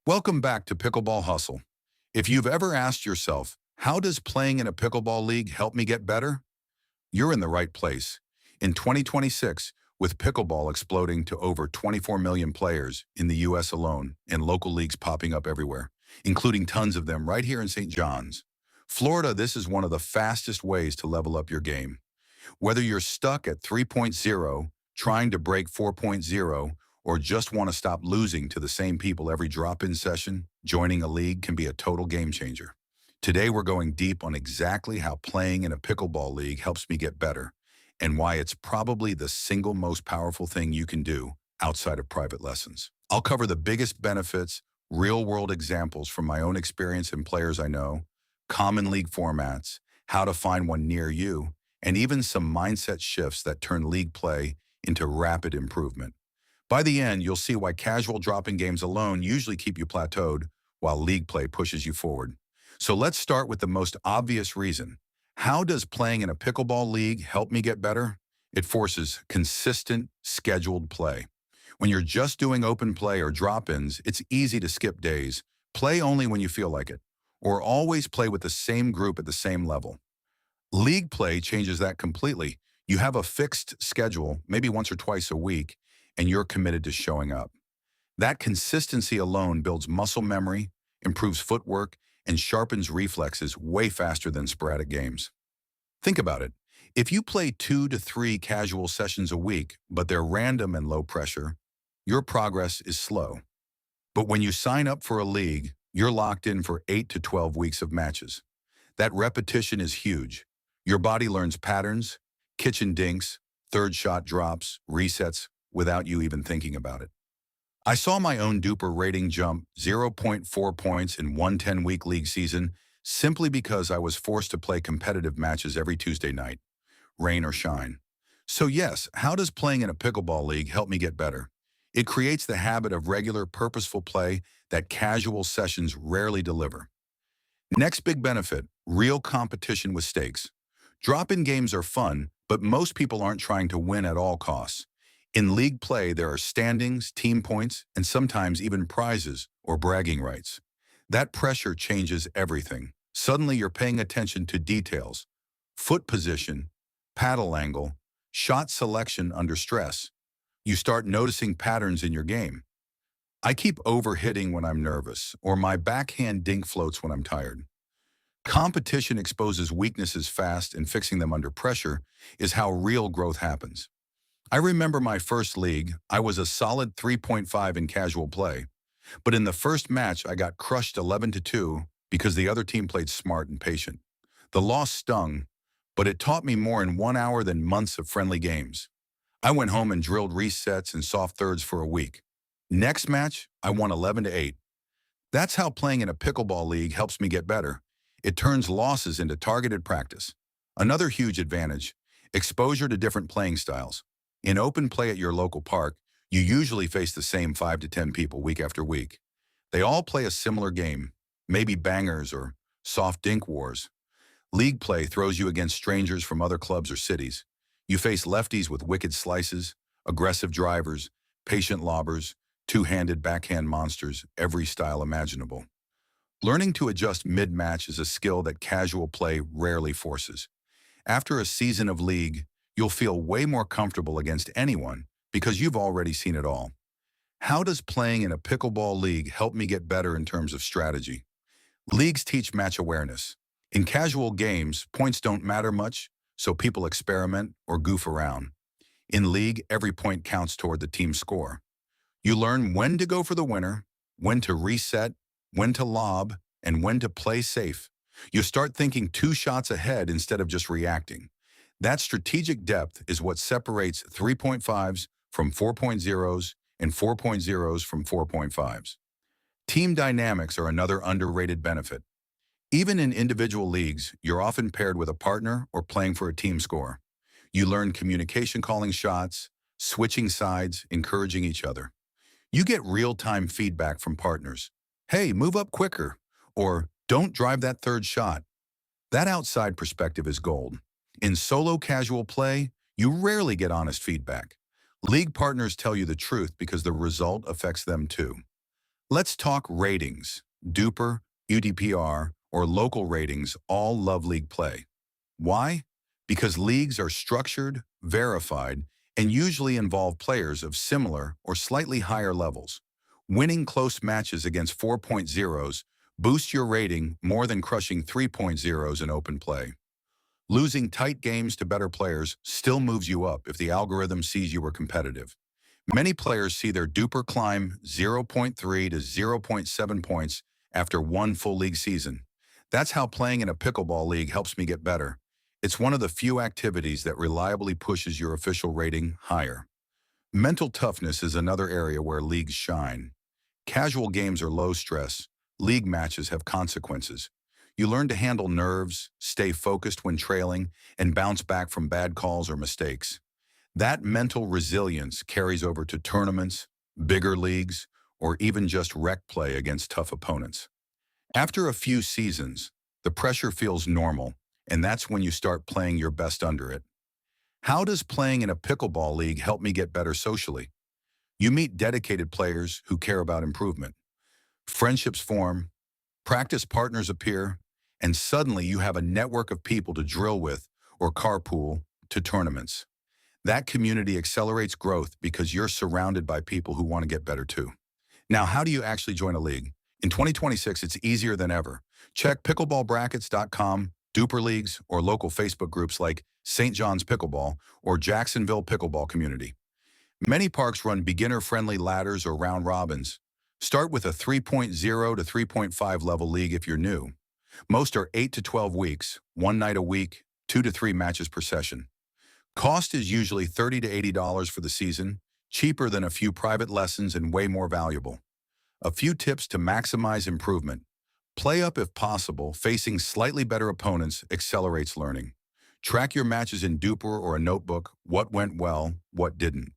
Welcome back to Pickleball Hustle. If you've ever asked yourself, how does playing in a pickleball league help me get better? You're in the right place. In 2026, with pickleball exploding to over 24 million players in the US alone and local leagues popping up everywhere, including tons of them right here in St. John's, Florida, this is one of the fastest ways to level up your game. Whether you're stuck at 3.0, trying to break 4.0, or just want to stop losing to the same people every drop-in session, joining a league can be a total game changer. Today, we're going deep on exactly how playing in a pickleball league helps me get better and why it's probably the single most powerful thing you can do outside of private lessons. I'll cover the biggest benefits, real-world examples from my own experience and players I know, common league formats, how to find one near you, and even some mindset shifts that turn league play into rapid improvement. By the end, you'll see why casual drop-in games alone usually keep you plateaued, while league play pushes you forward. So let's start with the most obvious reason. How does playing in a pickleball league help me get better? It forces consistent, scheduled play. When you're just doing open play or drop-ins, it's easy to skip days, play only when you feel like it, or always play with the same group at the same level. League play changes that completely. You have a fixed schedule, maybe once or twice a week, and you're committed to showing up. That consistency alone builds muscle memory, improves footwork, and sharpens reflexes way faster than sporadic games. Think about it. If you play 2 to 3 casual sessions a week, but they're random and low pressure, your progress is slow. But when you sign up for a league, you're locked in for 8 to 12 weeks of matches. That repetition is huge. Your body learns patterns, kitchen dinks, third shot drops, resets, without you even thinking about it. I saw my own DUPR rating jump zero point 0.4 points in one 10-week league season simply because I was forced to play competitive matches every Tuesday night, rain or shine. So yes, how does playing in a pickleball league help me get better? It creates the habit of regular, purposeful play that casual sessions rarely deliver. Next big benefit, real competition with stakes. Drop-in games are fun, but most people aren't trying to win at all costs. In league play, there are standings, team points, and sometimes even prizes or bragging rights. That pressure changes everything. Suddenly you're paying attention to details, foot position, paddle angle, shot selection under stress. You start noticing patterns in your game. I keep overhitting when I'm nervous, or my backhand dink floats when I'm tired. Competition exposes weaknesses fast, and fixing them under pressure is how real growth happens. I remember my first league, I was a solid 3.5 in casual play, but in the first match I got crushed 11-2 because the other team played smart and patient. The loss stung, but it taught me more in 1 hour than months of friendly games. I went home and drilled resets and soft thirds for a week. Next match, I won 11-8. That's how playing in a pickleball league helps me get better. It turns losses into targeted practice. Another huge advantage, exposure to different playing styles. In open play at your local park, you usually face the same 5 to 10 people week after week. They all play a similar game, maybe bangers or soft dink wars. League play throws you against strangers from other clubs or cities. You face lefties with wicked slices, aggressive drivers, patient lobbers, two-handed backhand monsters, every style imaginable. Learning to adjust mid-match is a skill that casual play rarely forces. After a season of league, you'll feel way more comfortable against anyone because you've already seen it all. How does playing in a pickleball league help me get better in terms of strategy? Leagues teach match awareness. In casual games, points don't matter much, so people experiment or goof around. In league, every point counts toward the team score. You learn when to go for the winner, when to reset, when to lob, and when to play safe. You start thinking 2 shots ahead instead of just reacting. That strategic depth is what separates 3.5s from 4.0s and 4.0s from 4.5s. Team dynamics are another underrated benefit. Even in individual leagues, you're often paired with a partner or playing for a team score. You learn communication, calling shots, switching sides, encouraging each other. You get real-time feedback from partners. Hey, move up quicker, or don't drive that third shot. That outside perspective is gold. In solo casual play, you rarely get honest feedback. League partners tell you the truth because the result affects them too. Let's talk ratings. DUPR, UDPR, or local ratings all love league play. Why? Because leagues are structured, verified, and usually involve players of similar or slightly higher levels. Winning close matches against 4.0s boosts your rating more than crushing 3.0s in open play. Losing tight games to better players still moves you up if the algorithm sees you were competitive. Many players see their DUPR climb zero point 0.3 to zero point 0.7 points after one full league season. That's how playing in a pickleball league helps me get better. It's one of the few activities that reliably pushes your official rating higher. Mental toughness is another area where leagues shine. Casual games are low stress. League matches have consequences. You learn to handle nerves, stay focused when trailing, and bounce back from bad calls or mistakes. That mental resilience carries over to tournaments, bigger leagues, or even just rec play against tough opponents. After a few seasons, the pressure feels normal, and that's when you start playing your best under it. How does playing in a pickleball league help me get better socially? You meet dedicated players who care about improvement. Friendships form, practice partners appear, and suddenly you have a network of people to drill with or carpool to tournaments. That community accelerates growth because you're surrounded by people who want to get better too. Now, how do you actually join a league? In 2026, it's easier than ever. Check pickleballbrackets.com, DUPR leagues, or local Facebook groups like St. John's Pickleball or Jacksonville Pickleball Community. Many parks run beginner-friendly ladders or round robins. Start with a 3.0 to 3.5 level league if you're new. Most are 8 to 12 weeks, one night a week, 2 to 3 matches per session. Cost is usually $30 to $80 for the season, cheaper than a few private lessons and way more valuable. A few tips to maximize improvement. Play up if possible. Facing slightly better opponents accelerates learning. Track your matches in DUPR or a notebook, what went well, what didn't.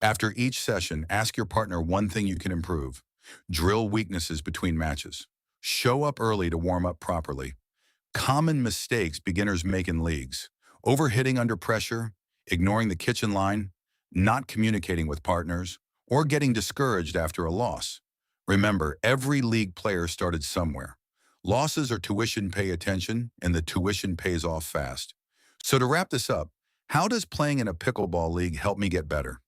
After each session, ask your partner one thing you can improve. Drill weaknesses between matches. Show up early to warm up properly. Common mistakes beginners make in leagues. Overhitting under pressure, ignoring the kitchen line, not communicating with partners, or getting discouraged after a loss. Remember, every league player started somewhere. Losses are tuition, pay attention, and the tuition pays off fast. So to wrap this up, how does playing in a pickleball league help me get better?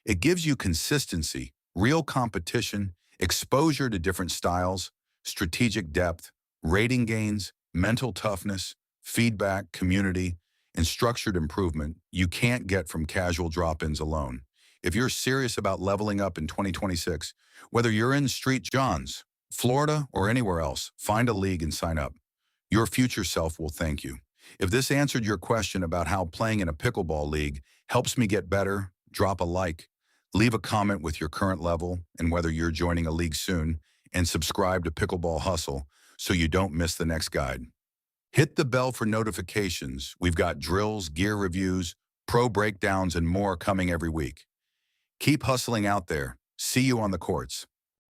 It gives you consistency, real competition, exposure to different styles, strategic depth, rating gains, mental toughness, feedback, community, and structured improvement you can't get from casual drop-ins alone. If you're serious about leveling up in 2026, whether you're in St. John's, Florida, or anywhere else, find a league and sign up. Your future self will thank you. If this answered your question about how playing in a pickleball league helps me get better, drop a like, leave a comment with your current level and whether you're joining a league soon, and subscribe to Pickleball Hustle so you don't miss the next guide. Hit the bell for notifications. We've got drills, gear reviews, pro breakdowns, and more coming every week. Keep hustling out there. See you on the courts.